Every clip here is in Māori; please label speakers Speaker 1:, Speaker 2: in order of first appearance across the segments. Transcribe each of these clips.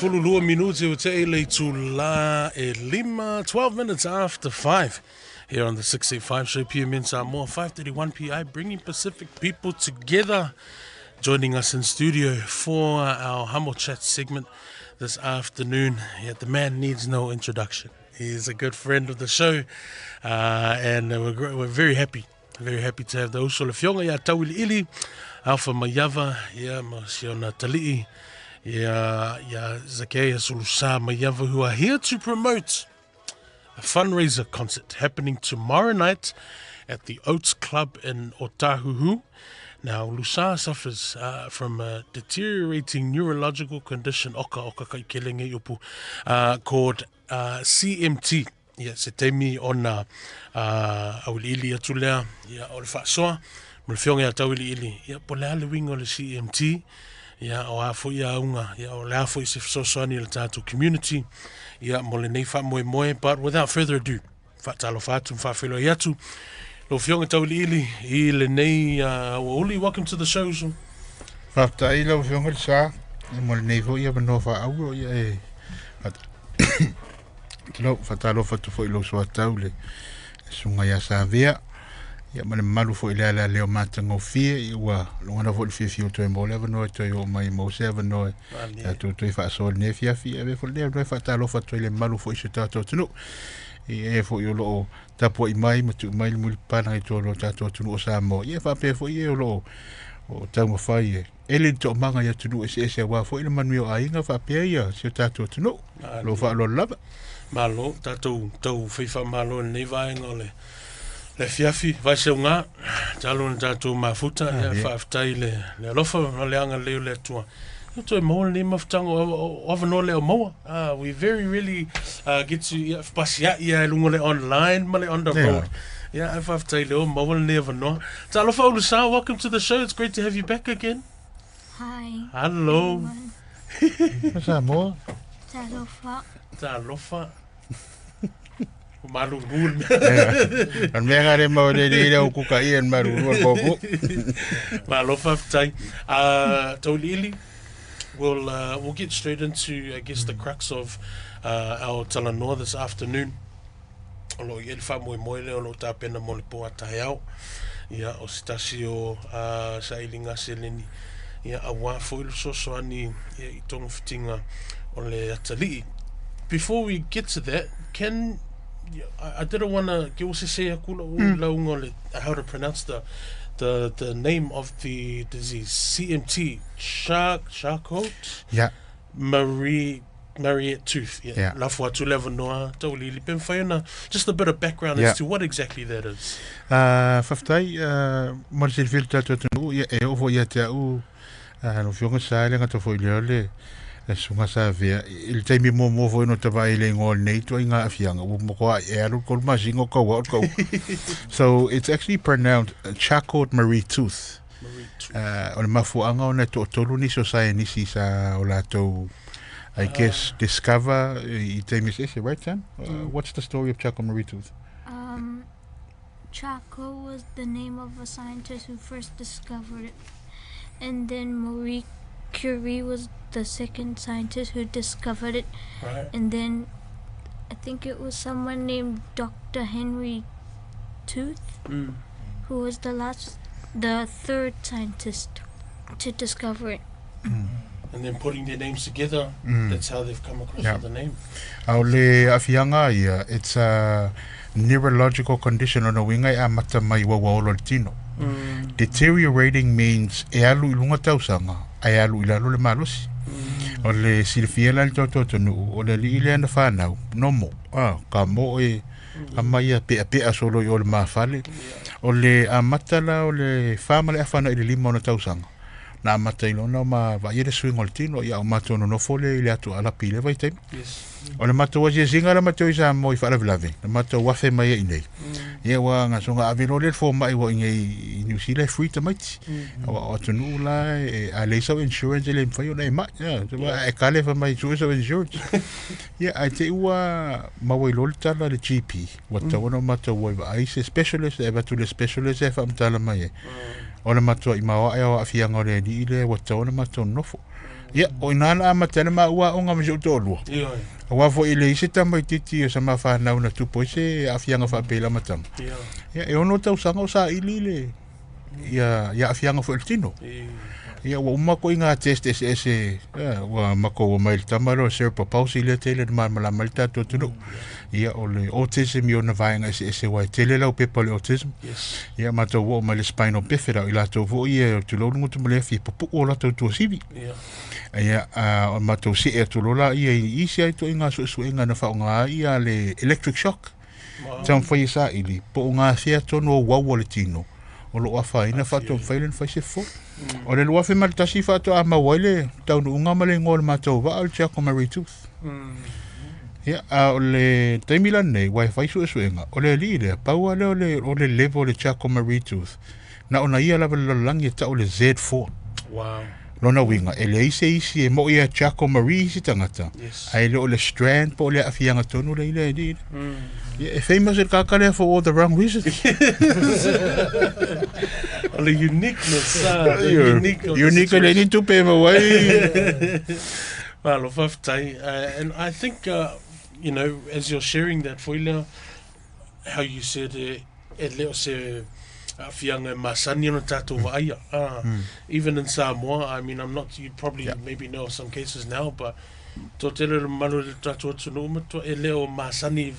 Speaker 1: fululua minuti o te ele tu la e lima, 12 minutes after 5. Here on the 685 show, PM in Samoa, 5:31 PI, bringing Pacific people together. Joining us in studio for our Humble Chat segment this afternoon. Yeah, the man needs no introduction. He's a good friend of the show, and we're very happy to have the Uso Lefionga, ya Tawili Ili, Alpha Mayava, ya Masiona Tali'i, ya Zakea Sulusa Mayava, who are here to promote a fundraiser concert happening tomorrow night at the Oats Club in Otahuhu. Now, Lusa suffers from a deteriorating neurological condition, called CMT. Yeah, se teimi ona awili ili atulea, ya ole whaasoa, mulwhionga ya tawili ili, ya pole ale winga ole CMT, ya o hafo ia unga, ya ole hafo i se whasosoani le tātou community, ya mole nei wha moe, but without further ado, whaatalo whaatu, whaafelo iatu, lo whionga tawili ili, I le nei, Uli, welcome to the show.
Speaker 2: Whaatai lo whionga le sa, mole nei fo ia mano whaau, ia e, Tino, whatalo whatu fo ilo soa taule. Sunga ya sa vea. Ia mane malu fo ila leo matanga o fie. Iwa longana fo li fie fio toi mole. Ava noe toi o mai mause. Ava noe. Ia toi whaasoa ne fia fia. Ave fo leo noe whatalo whatu ile malu fo iso tātou tunu. I e fo i o loo tapua I mai. Matu mai li muli pana I tō loo tātou tunu o Samoa. Ia whape fo I e o loo. O taunga whai e. Ele to manga ya tunu ese wa fo ile manui o ainga whape ia. Sio tātou tunu. Lo wha lo lava.
Speaker 1: Malo, tātou whiwha malo nei vaenga o le fiafi, vai se unga, talo na tātou mafuta, ia whaaftai le alofa, no le anga leo le atua. Ia toi maua le mafutanga o avano leo maua. We very really get to, whapasi ia lungo le online, ma le on the road. Ia, whaaftai leo maua le avano. Ta alofa Ulusa, welcome to the show, it's great to have you back again.
Speaker 3: Hi.
Speaker 1: Hello.
Speaker 2: Samoa.
Speaker 1: Ta alofa. Malu gul.
Speaker 2: An mea ngare mau le o kuka I en maru koku.
Speaker 1: Malo whaftai. Taulili, we'll get straight into, I guess, the crux of our talanoa this afternoon. Olo I elfa moe leo lo tāpena mo le poa tae au. Ia o sitasi o sa ilinga seleni. Ia awa fo ilo sosoani ia I tonga fitinga o le atali'i. Before we get to that, I didn't want to how to pronounce the name of the disease, CMT, Charcot?
Speaker 2: Yeah.
Speaker 1: Mariette tooth. Yeah. Just a bit of background as to what exactly that is.
Speaker 2: Whaftai, Marcel Filta Totonu, e ovo ia te au, no whionga sa ele ngata fo I leo le, sunga sa vea il taimi mo fo no tava ile ngol nei to inga afianga o mo ko e alu ko masingo ko so it's actually pronounced Charcot Marie Tooth. On mafuanga ona to tolu ni so sai ni si sa o lato I guess discover I taimi is right Sam? What's the story of Charcot Marie Tooth?
Speaker 3: Charcot was the name of a scientist who first discovered it, and then Marie Curie was the second scientist who discovered it, and then I think it was someone named Dr. Henry Tooth, who was the third scientist to discover it.
Speaker 1: And then putting their names together, that's how they've come across the name.
Speaker 2: Aule afianga ia, it's a neurological condition on a winga a mata mai wa olo tino. Deteriorating means e alu ilunga tausanga. Ai alu ilalo le malosi. O le silfiela le totonu, o le li ile ana whanau, nomo. Ka mo e amai a pea solo I o le mawhale. O le amatala o le whamale a whanau I le lima o na tausanga. Na amata ilona o ma va iere swing o le tino, ia o mato no nofole ile atu alapi le vai taimi. O le mato wa zinga la mato I sa mo I whaalavilave. Le mato wafe mai e inei. Ia wa ngā songa avilo le fo mai wa ingai New Zealand free tamaiti. O tunu la a leisa insurance le mfai o na mai. E kale fa mai so insurance. Ia ai te ua mawa ilo le tala le GP. Wa tawana mato wa ai se specialist e batu le specialist e fa mtala mai. O le mato I mawa e o afianga o le ni ile wa tawana mato nofo. Ia, o inana ama tana ma ua o ngama jo tolu.
Speaker 1: Ia.
Speaker 2: Wa fo ile isi tama titi o sama fa na una tupo ise afianga fa pela matang.
Speaker 1: Ia.
Speaker 2: Ia, e ono tau sanga o sa ilile. Ia afianga fo el tino. Ia wa umako inga test ese wa mako wa mail tamaro cerebral palsy le tele ma mala malta to tuno. Ia ole autism yo na vainga ese wa tele la pe pole autism.
Speaker 1: Yes.
Speaker 2: Ia ma to wo mal spinal bifida ila to vo ia to lo ngu to mele fi popu o la to sivi.
Speaker 1: Ia.
Speaker 2: Ia o ma to si e to lo la ia i si ai to inga so inga na fa nga ia le electric shock. Tam foi sa ili po nga sia to no wa le tino. O lo afa ina fa to failen fa se fo. O le lo afa mal tasi fa to ama wale tau no nga male ngol ma to va al cha como retooth. Ia o le taimilan nei wifi su enga o le lile pa o le level le cha como retooth. Na ona ia la langi ta o le Z4.
Speaker 1: Wow.
Speaker 2: Lona winga ele isi e mo ia cha como si tangata. Ai le o le strand po le afianga tonu le ile di. Yeah, famous at Kakale for all the wrong reasons.
Speaker 1: The uniqueness.
Speaker 2: Unique, they need to pay my way.
Speaker 1: Well, and I think, you know, as you're sharing that, Foila, how you said, Fianga Masani no tato vaia. Even in Samoa, I mean, you probably maybe know some cases now, but to tele manu le tato tsunuma to eleo Masani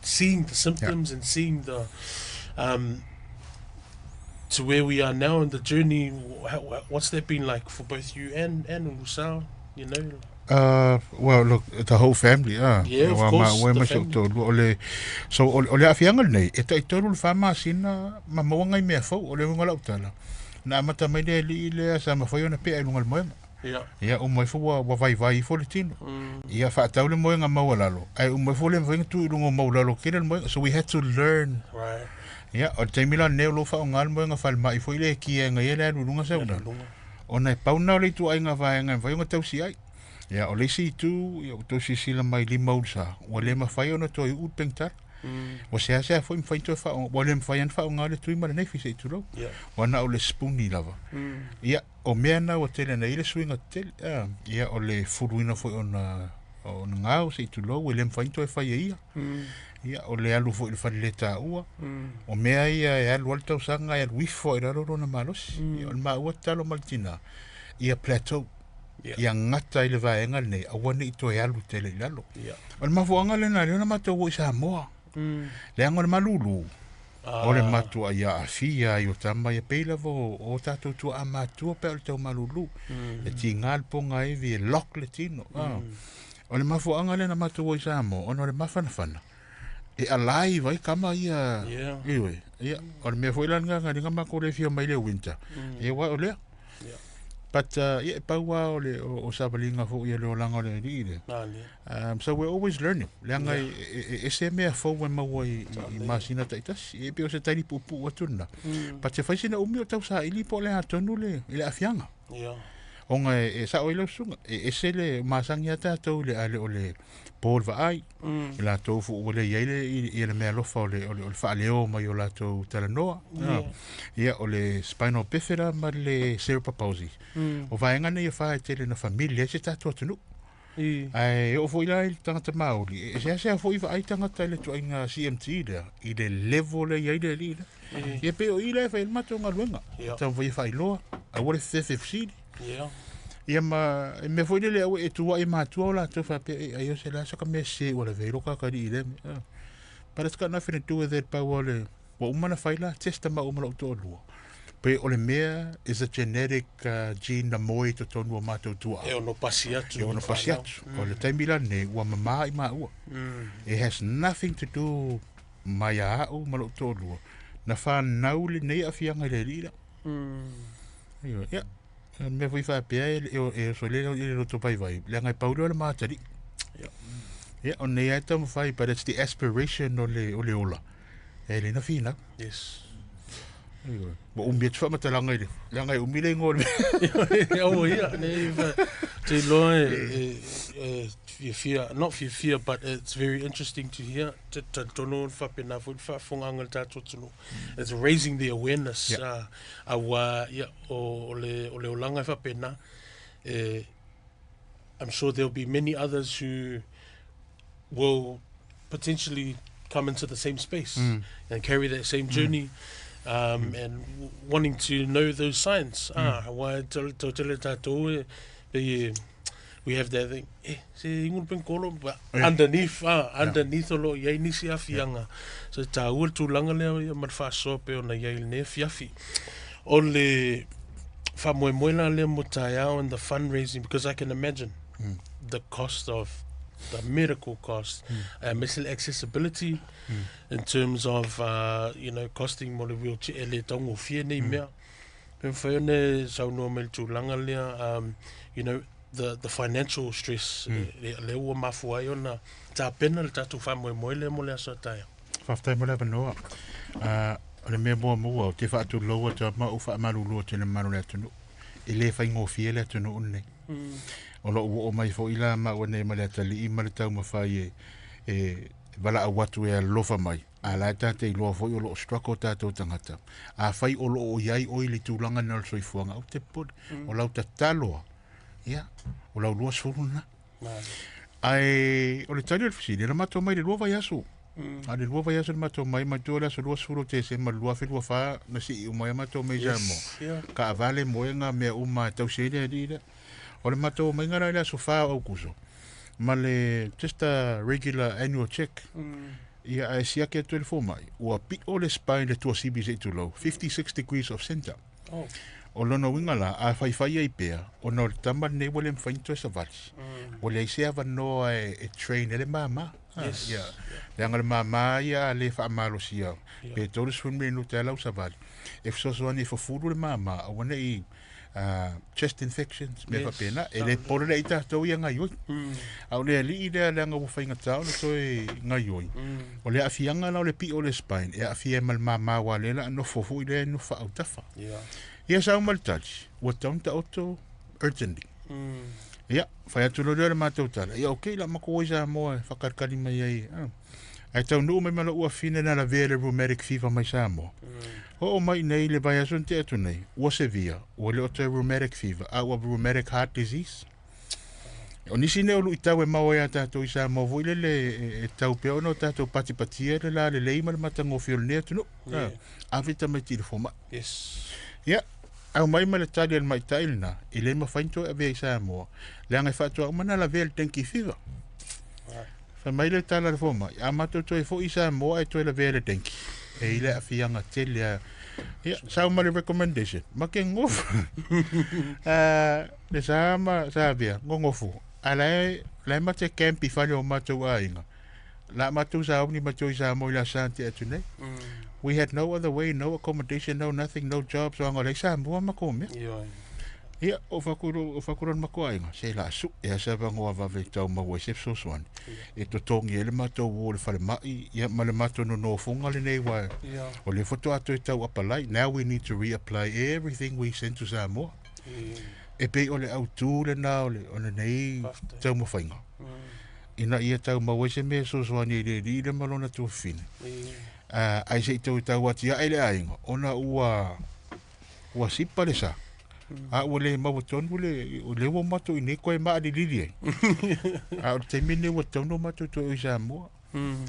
Speaker 1: seeing the symptoms and seeing the to where we are now in the journey. What's that been like for both you and Usao, you know?
Speaker 2: Well, look, the whole family.
Speaker 1: Yeah, of course. The family.
Speaker 2: So, ole afianga nei, e tolu le fama sina ma moanga me fo, ole ngala utala. Na mata mai le sa ma foi ona pe lungal moema. Ia o mai fo wa vai fo le tino. Ia fa tau le moenga mawalalo. Ai o mai fo le venga tu lungo mawalalo kele moenga. So we had to learn.
Speaker 1: Right.
Speaker 2: Ia o taimila ne lo fa ngal moenga fa mai fo ile ki nga ile lunga sa una. Ona pauna le tu ai nga vai nga vai nga tau si ai. Ia o le si tu ia to si sila mai limau sa. O le ma fai ona to u pengtar. O se foi foi to fa o le fai an fa ngal tu ma nei fi se tu lo. Wana o le spooni lava. Ia o mea na o tele na ile swinga tele ia o le furuina foi ona o ngao se tu lo le mfainto e fai ia ia o le alu foi le faleta ua o mea ia e alu alta usanga ia wifo era ro na malos ia o ma ua talo maltina ia plateau ia ngata ile vaenga nei a wana i to e alu tele lalo o ma fuanga le na le na mato o sa moa le angol malulu o le matu ia afia i o tama ia peila vo o tatou tu amatua pe o tau malulu e tingal ponga e vi lock le tino o le mafuanga le na matu o isamo o no le mafanafana e alai vai kama ia iwe ia o le mea fuilanga nga mako le fia mai le winter e wa o le but yeah, paua o le o sabalinga fo ia le langa le rile. So we're always learning. Langa e se mea fo when mawai I masina taitas e pe o se tali pupu o tuna. But se fai sina umi o tau sa ili po le atonu le ile afianga. Onga e sa o ile sunga e se le masangi ata tau le ale o le Paul va ai. La tau fo o le yele I le mea lofa o le fa leo mai o la tau talanoa. Ia o le spinal bifida ma le cerebral palsy. O vaenga nei fa tele na familia se tatu atunu. Ai o foi lá il tangata mauri. E se foi vai tangata le to inga CMT le I le level le ia le lila. E pe o ile fa il mato nga luenga. Tau foi fa ilo. A wole FFC. Ia ma me foi le e tua I matua la to fa pe ai o se la so ka me se o le vero ka ka ile. But it's got nothing to do with it power le. Wa umana fa ila testa ma umana to lu. Pe o le mea is a genetic gene na moi to tonu o matou tua.
Speaker 1: E ono pasi atu.
Speaker 2: E ono pasi atu. O le taimila ne ua mama I ma ua. It has nothing to do mai a au malo tolu. Na whanau le nei a fianga le lila. Ia. Me fui wha pia e so le roto pai vai. Le ngai paulo le mātari. Ia, o nei ai tamu whai, but it's the aspiration o le ola. E le na whina.
Speaker 1: Yes.
Speaker 2: Mo umia tfa matalanga ile. Le ngai umile ngol.
Speaker 1: Oh yeah, te loe fear, not fear, but it's very interesting to hear. Tono fa pena fa fonga tato tunu. It's raising the awareness. O le olanga fa pena. I'm sure there'll be many others who will potentially come into the same space and carry that same journey and wanting to know those signs. Why we have that thing. But underneath, underneath a lot, yai nisi afianga. So ta ua tūlanga lea marfa sope o na yai ne fiafi. Ole fa moemoela lea mo taiao and the fundraising, because I can imagine the cost of the medical cost, missile accessibility in terms of costing mo le wheelchair le tongo fie nei mea. Pen whaione sau no mele tūlanga lea, the financial stress le ua mafua i ona ta pena le tatu wha moemoele mo le aso taia.
Speaker 2: Whaftai mo le wanoa. O le mea mua mua o te whaatu loa ta mau wha marulua tēne manu le atunu. I le whai ngō le atunu unne. O lo o mai fo ila ma o nei ma le atali i ma le tau mawhai e wala a watu e a lofa mai. A la tate i loa fo i o lo strako tātou tangata. A whai o lo o iai o i le tūlanga nal soifuanga au te pod. O lau ta taloa. Ia. O lau lua sfuruna. Ai, o le tani o le fisi, le mato mai le lua vai asu. A le lua vai asu le mato mai, ma tō le asu lua sfuru te se ma lua whi lua wha, na si i umai mato mai jamo. Ka avale moenga mea uma tau seile a dira. O le mato mai ngara le asu wha au kuso. Ma le just a regular annual check. Ia a sia ke tu le fo mai. Ua pi o le spine le tua CBC tu lau. 56 degrees of center. O lono wingala a whaiwhai ai pēr, o no tamba nei wale mwhainto e sa valis. O le ise awa noa e train ele māma. Le anga le māma ia le wha amalo si au. Pe tōru swimri nu te alau sa vali. E whasosoani e whafuru le māma, a wane i chest infections, me whapena, e le pore le i tātou i a ngai oi. Au le ali i le anga whawhainga tau, le toi ngai oi. O le awhianga lau le pi o le spine, e awhia mal māma wa le la, no fofu i le nu wha au tafa. Ia sa umaltali, ua taunta oto urgently. Ia, whai atu loreo le mātou tala. Ia, okei, la mako oi sa moa, whakarkari mai ai. Ai tau nuu mai mala ua fine na la vea le rheumatic fever mai sa moa. Ho o mai nei le vai asun te atu nei, ua severe, ua le oto rheumatic fever, a ua rheumatic heart disease. O nisi ne olu i tau e maua ia tātou i sa moa, voi le tau pia ono tātou patipatia le la le leima le matango fiol ne atu no. Avita mai tilifoma. Ia. Au mai le tali al mai tailna, i le mawhainto a vea i Samoa, le angai whatua umana la vea le tenki fever. Fa mai le tala le foma, a mato toi fo i Samoa e toi la vea le tenki. E i le a fianga tele a... Ia, sa umale recommendation. Ma ke ngofu. Le sama, sa vea, ngofu. A lai mate campi whale o mato a inga. La mato sa umni mato i Samoa i la sante atu nei. We had no other way, no accommodation, no nothing, no jobs. So I'm like, Samoa mako me. Ia, o whakuron mako ainga. Se la su, e sa vangoa vave tau maua sef so swan. E to tongi ele mato o le whale mai, ia ma le mato no funga le nei wa. O le foto ato e tau apalai. Now we need to reapply everything we sent to Samoa. E pe o le au tū le na o le nei tau mawhainga. Ina ia tau maua se me so swan i le malona tu fine. Ai se tau tau ati ai le ainga. Ona ua sipa le sa. A ua le mawaton o le ua mato i ne koe maa di lili ai. A o te mene ua tauno mato to i Samoa.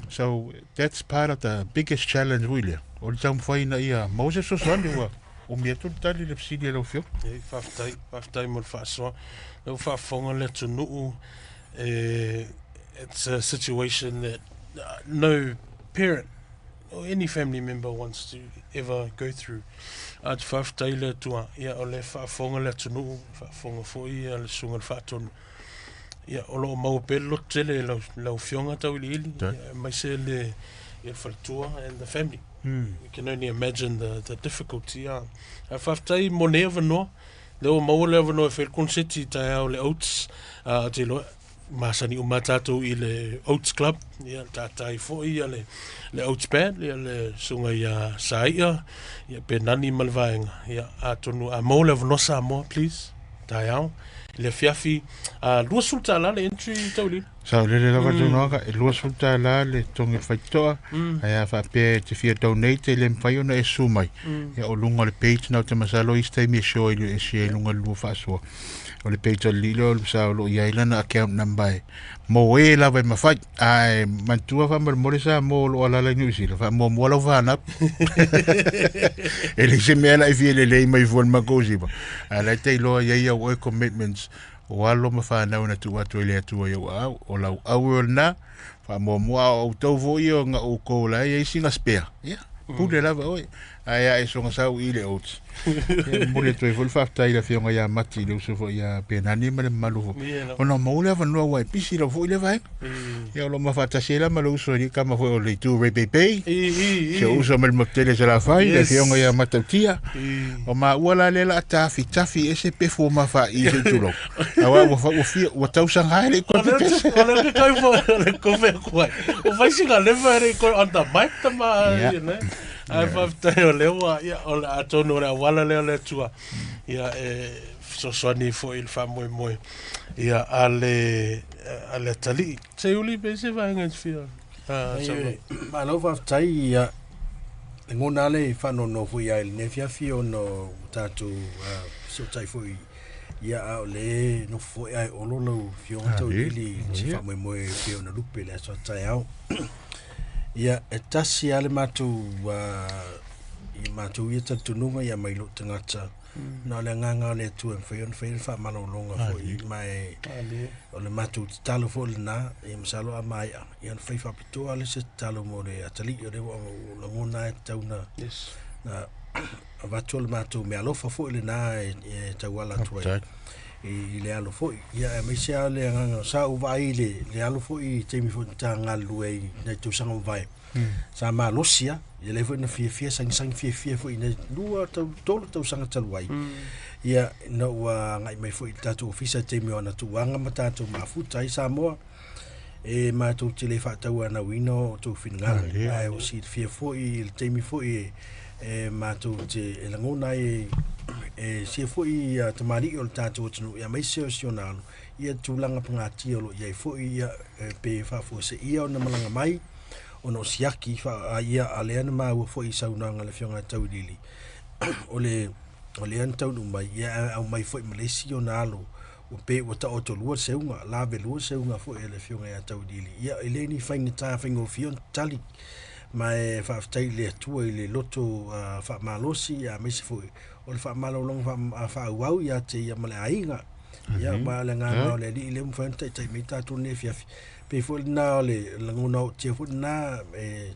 Speaker 2: So that's part of the biggest challenge really. O le tau mwhaina ia Moses Sosani ua o mea tu tali le psidi e lau fio.
Speaker 1: Whaftai mo le whaasoa. Lau whaafonga le tunuu. It's a situation that no parent or any family member wants to ever go through. At whaftai le tua, ia o le whaafonga le tunu, whaafonga fōi, ia le sunga le whaatonu. Ia o lo mau pelo tele lau fionga tau ili, mai se le whalatua and the family. You can only imagine the difficulty. A whaftai mo nea wanoa, leo mau leo wanoa e whailkonseti tai au le oats, te loa. Masani umatato i le Oats Club, ia tātai fōi, ia le Oats Band, ia le sunga ia saia, ia pe nani malvaenga, ia atonu a mo le vanosa mo, please, tai au, le fiafi, lua sulta la le entry tauli.
Speaker 2: Sa le lava tunoaka, e lua sulta la le tongi whaitoa, ai a whape te fia donate, le mwhaiona e sumai, ia o lunga le page nau te masalo i stay me show i le e lunga lua whaasua. o le peito lilo o sa lo ia ilana account number mo e la vai mafai ai mantua fa mo sa mo lo ala la ni sila fa mo lo va na ele se me ala fi le mai vol ma gozi ba ala te lo ia o commitments o alo ma fa na tu atu le atu ia o la au na fa mo o to vo io nga o ko la ia singa spare ia pude la oi ai so nga sa ile oats mo le toi vol fa tai la fionga ia mati le so ia penani ma le malu ona mo le va no wa pisi lo vo ile vai ia lo ma fa ta sela ma lo so ni kama vo le tu repepe se usa mal motele se la fai le fionga ia matatia o ma wala le la tafi ese pe fo ma fa i se tulo awa o fi o tau sanga le ko
Speaker 1: Ole ke kai fo le ko fe ko. O vai singa le vai ko anda mai tama ne. Ai fa tai o le wa ia o la tono le wala le tua. Ia so ni fo il fa moi ia ale tali. Se uli be se va ngai fia.
Speaker 4: Ma lo fa tai ia ngona le fa no fo ia le ne fia fio no tatu so tai fo ia le no fo ai o lo fio to ili se fa moi fio na lupe le so tai au. Ia tasi ale matu i matu ia tatununga ia mai lo tangata na le nganga le tu en fa malo longa fo i mai o le matu talo fo na i msalo a mai ia fa pitu ale se talo mo le atali o le lo ngona tauna na avatol matu me alo fo le na e tawala tu i le alo fo ia mai se ale nganga sa u vai le alo fo i te mi fo tanga luei na tu sanga vai sa ma losia ia le fo na fia sang fia fo ina lua tolu sanga taluai ia no ngai mai fo i tatu ofisa te mi ona tu anga mata tu mafuta i sa mo e ma tu te le fa tau ana wino tu finga ai o si fia fo i te mi fo i ma tu te elangona se foi te mari o tatu tunu ia mai se sionalo ia tulanga pangati o ia foi ia pe fa fo se ia ona malanga mai ono siaki fa ia aleana ma foi sauna ngale fionga taudili ole an tau mai ia au mai foi Malaysia nalo o pe o ta o tolua seunga la velu seunga foi ele fionga ia taudili ia eleni fainga ta fainga fion tali mai fa tai le tu le loto fa malosi ia mai se foi o le fa malo long fa wau ia te ia male ainga ia ba le nga le le mfa tai mita tu ne fia pe fo na le ngona te fo na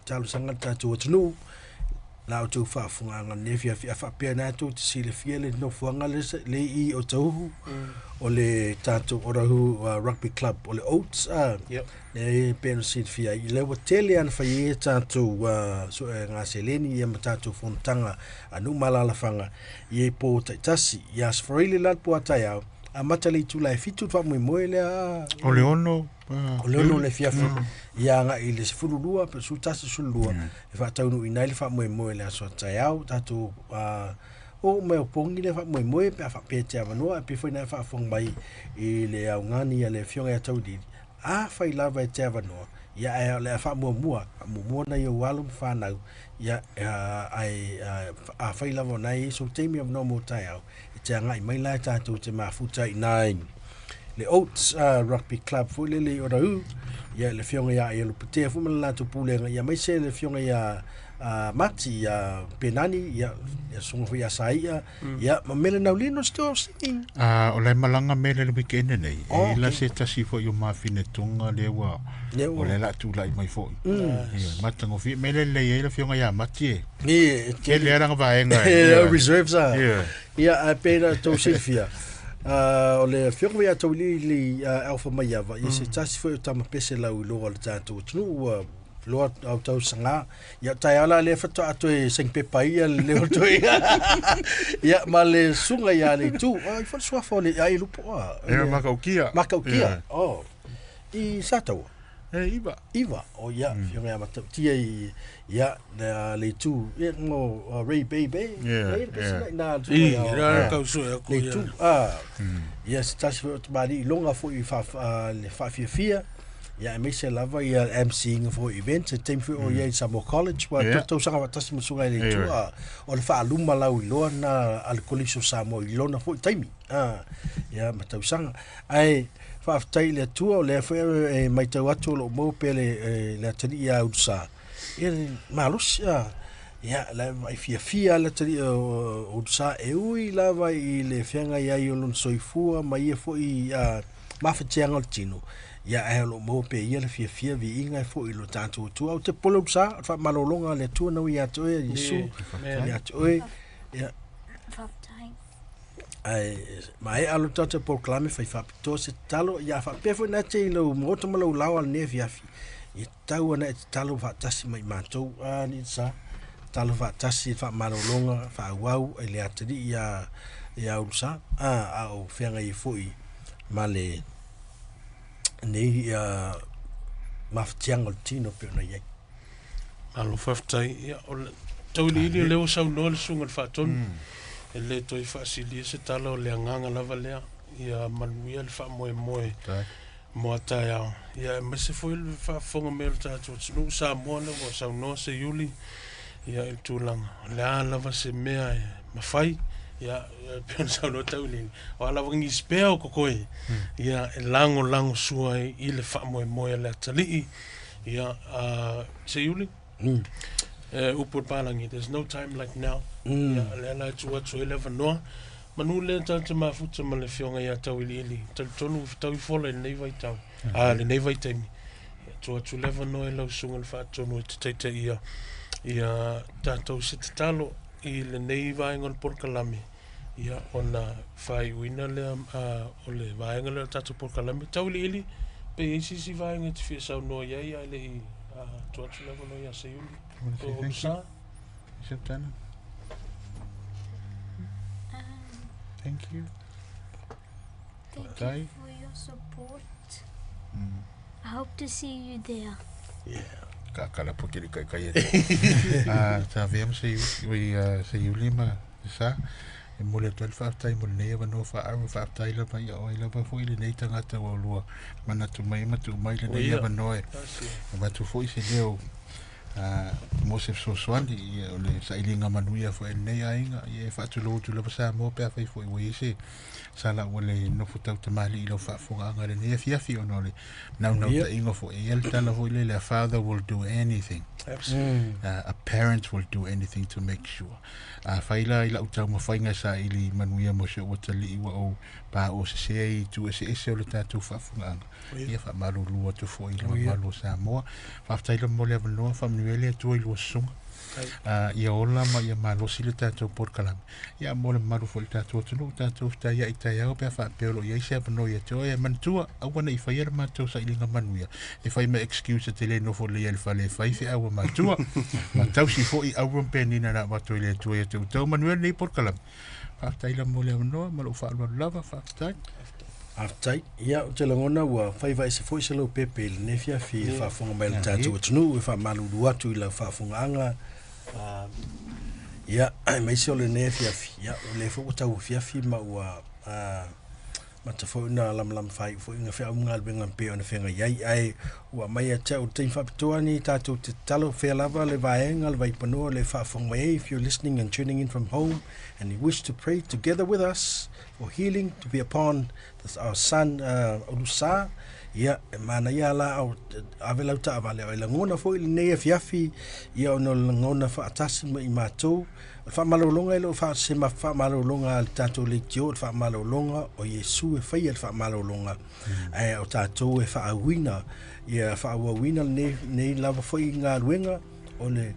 Speaker 4: talo sanga tatu tunu la tu fa funga nga ne fia fa pe na tu si le fia le no funga le I o tau o le tatu o rahu rugby club o le Oats le pe si fia le hoteli an fa ye tatu so nga seleni ia tatu fontanga anu malala fanga ye po tasi ya sfrili lat po ataya a matali tu la fitu fa mo le
Speaker 2: o le ono
Speaker 4: le fiafi ia nga ile se fululua pe su tasi sulua e fa tau no inaile fa mo le so taiau tatu o me pongi le fa mo pe fa pe te avano pe foi na fa fong mai i le au ngani ia le fionga tau di a fa I lava te avano ia le fa mo na yo walum fa na ia ai a fa I lava nai so temi of no mo taiau te ngai mai la tatu te mafuta I nine le Oats rugby club fu le o rau ia le fionga ia e lo pute fu mala tu pulenga ia mai se le fionga ia mati ia penani ia songo fu ia saia ia ma mele na lino sto singing
Speaker 2: o le malanga mele le weekend nei e la se tasi fo yo mafine tunga le wa o le la tu lai mai fo ia matango fi mele le ia le fionga ia mati e ke le ara va enga
Speaker 4: reserves ia a pena to Sylvia o le fionga ia to li alfa maiava ia se tasi fo tama pese la u lo al tatu tnu lo au tau sanga ia tai ala le fato ato e sing pepa ia le to ia ma le sunga ia le tu ai fa sua fo le ai lupo
Speaker 2: e makaukia
Speaker 4: oh I sato Iva o ia fionga ma tia ia le tu mo Ray Baby na tu
Speaker 1: ia ka so ko
Speaker 4: ia yes tas fo bali longa fo I fa le fa fia ia me se lava ia emceeing for events te fu o ia Samoa College wa to sanga wa tasi musunga le tua o le fa luma lau ilo na al kolisi Samoa ilo na fo taimi ia ma tau sanga ai fa aftai le tua o le fa mai tau atu lo mo pele le tani ia usa ia malus ia la mai fia le tani usa e ui lava i le fenga ia i lon soifua mai e fo i mafetianga o tino ia e lo mo pe ia le fia vi inga fo i lo tanto tu au te polo sa fa malolonga le tu no ia to e su ia to e ia ai mai alo tata proclame fa fa to se talo ia fa pe fo na te lo mo to malo lawa ne via fi i tau na talo fa tasi mai mato ni sa talo fa tasi fa malolonga fa wau e le atri ia usa au fenga i fo i male nei maftiang o tino pe na ia
Speaker 1: alo faftai ia o tau li le o sau no le sunga fa ton ele to i fa sili se talo le nganga lava le ia manuia le fa moe mo ta ia me se foi le fa fonga me le tato no sa mo le o sau no se yuli ia il tulang la lava se mea mafai ia pensa no tau ni o ala wangi speo kokoi ia lango sua i le fa moe le tali ia se yuli upur palangi there's no time like now ia la tu atu 11 no manu le tata mafuta ma le fionga ia tau ili tonu tau fola nei vai tau le nei vai temi tu atu 11 no e lau sunga le fa tonu te ia tatou se talo i le nei vai ngon por kalami ia ona fai wina le o le vaenga le tatu por kalami tau ili pe isi vaenga te fia sau no ia le tu atu level no ia se yuli
Speaker 2: Thank you.
Speaker 3: Thank you for your support. I hope to see you there.
Speaker 2: Yeah. Kala po kiri kai ta vem se yuli ma sa e mo le tol fa tai mo ne va no fa fa tai la pa o ila pa foi le nei tanga ta o lua mana tu mai le nei va no e va tu foi se leo mo se so swandi o le sa ilinga manuia fo e nei ainga e fa tu lo sa mo pe fa foi we se sala o le no futa te mali lo fa fo nga le nei fi o no le now ta ingo fo e el tala fo le father will do anything. A parent will do anything to make sure faila ila utau mo fainga sa ili manuia mo se o tali wa o pa o se i tu se o le tatu fa funga ia fa malu lu to fo ila malu sa mo fa taila mo le no fa manuele tu ilo sung ia ola ma ia malu sile tatu por kalam ia mo le malu fo tatu tu no tatu sta ia ita ia o pa fa pero ia se no ia to ia mantua a wana i fa ia ma to sa ili manuia e fa me excuse te le no fo le el fa le fa fi a matua ma tau si fo i au penina na matua le tu ia tu manuel nei por kalam aftaila mo le no ma lo fa lo lava fa
Speaker 4: aftai ia te langona wa fai vai se foi se lo pepe ne fia fi fa fonga mai tatu tunu fa malu dua tu la fa fonga anga ia mai se le ne fia ia le fo tau fia fi ma wa ma te fo na lam fai fo inga fia unga benga pe ona fenga yai ai wa mai a tau te fa pitoani tatu te talo fe lava le vaenga le vai pano le fa fonga if you're listening and tuning in from home and you wish to pray together with us for healing to be upon our son Olusa ia mana ia la au avela ta vale o ngona fo ile nei fiafi ia no ngona fa atasi mai matou fa malolonga ile fa se ma fa malolonga al tato le tio fa malolonga o Yesu e fa ia fa malolonga ai o tato e fa wina ia fa wina nei lava fo inga luenga o le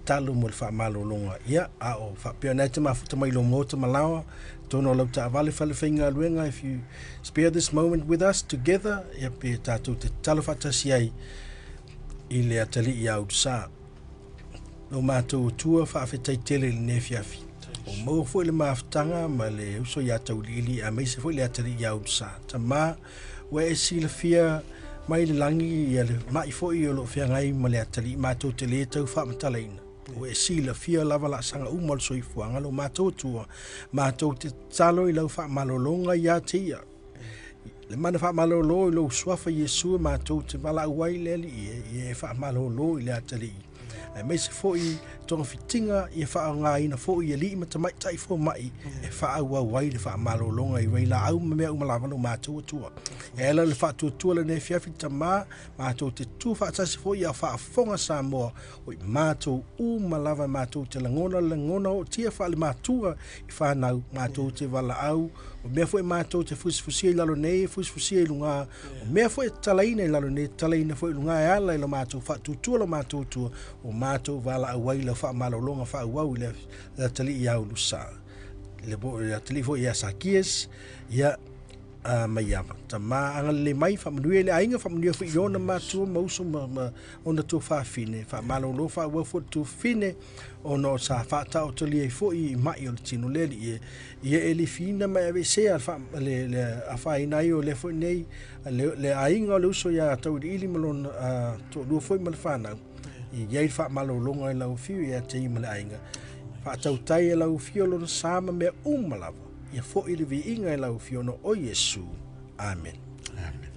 Speaker 4: talo mo fa malolonga ia a o fa pena te mafuta mai lo moto malawa tono lo ta vale fa le finga luenga if you spare this moment with us together ia pe tatu te talo fata siai ile atali ia utsa no mato tua fa fe taitele ne fiafi o mo fo le maftanga ma le uso ia taulili a mai se fo le atali ia utsa tama we sila fia mai le langi ia le mai fo i lo fia ngai ma le atali mato te le tau fa matalaina o e sila fia lava la sanga umal soifuanga lo matou tua matou te talo i lau fa malolonga ia tia le mana whaamalolo i lo suafa Iesu mātou te wala uai le li i e whaamalolo i le atali i. Mai se fo i tonga fitinga i e whaanga ina fo i e li i matamai tai fo mai e whaau uai le whaamalolonga i reila au mea umalawano mātou atua. E ela le whaatuatua le ne fiafi tamā mātou te tu whaatasi fo i a whaafonga Samoa o i mātou umalawa mātou te langona o tia wha le mātua i whanau mātou te wala au o mea fo i mātou te fusifusia i lalo nei fusifusia i lunga o mea fo i talaina i lalo nei talaina fo i lunga e ala i lo mātou whaatutua lo mātou tua o mātou wala awai le whaamalolonga whaauau i le tali i au lusa le tali fo i a Sakies ia mai ama tama anga le mai whamanui le ainga whamanui fo i ona mātua mauso ona tua whaafine whaamalolo whaauau fo tu fine ono sa whaata o tali e fo i mai o le tino leli ia e li fina mai ave sea le a whainai o le fo nei le ainga o le uso ia tau i ili malon to lua fo i male whanau i iei whaamalolonga i lau fiu ia te i male ainga whaatau tai e lau fiu lona sama mea umalawa ia fo i le vi inga i lau fiu no o Yesu. Amen.
Speaker 2: Amen.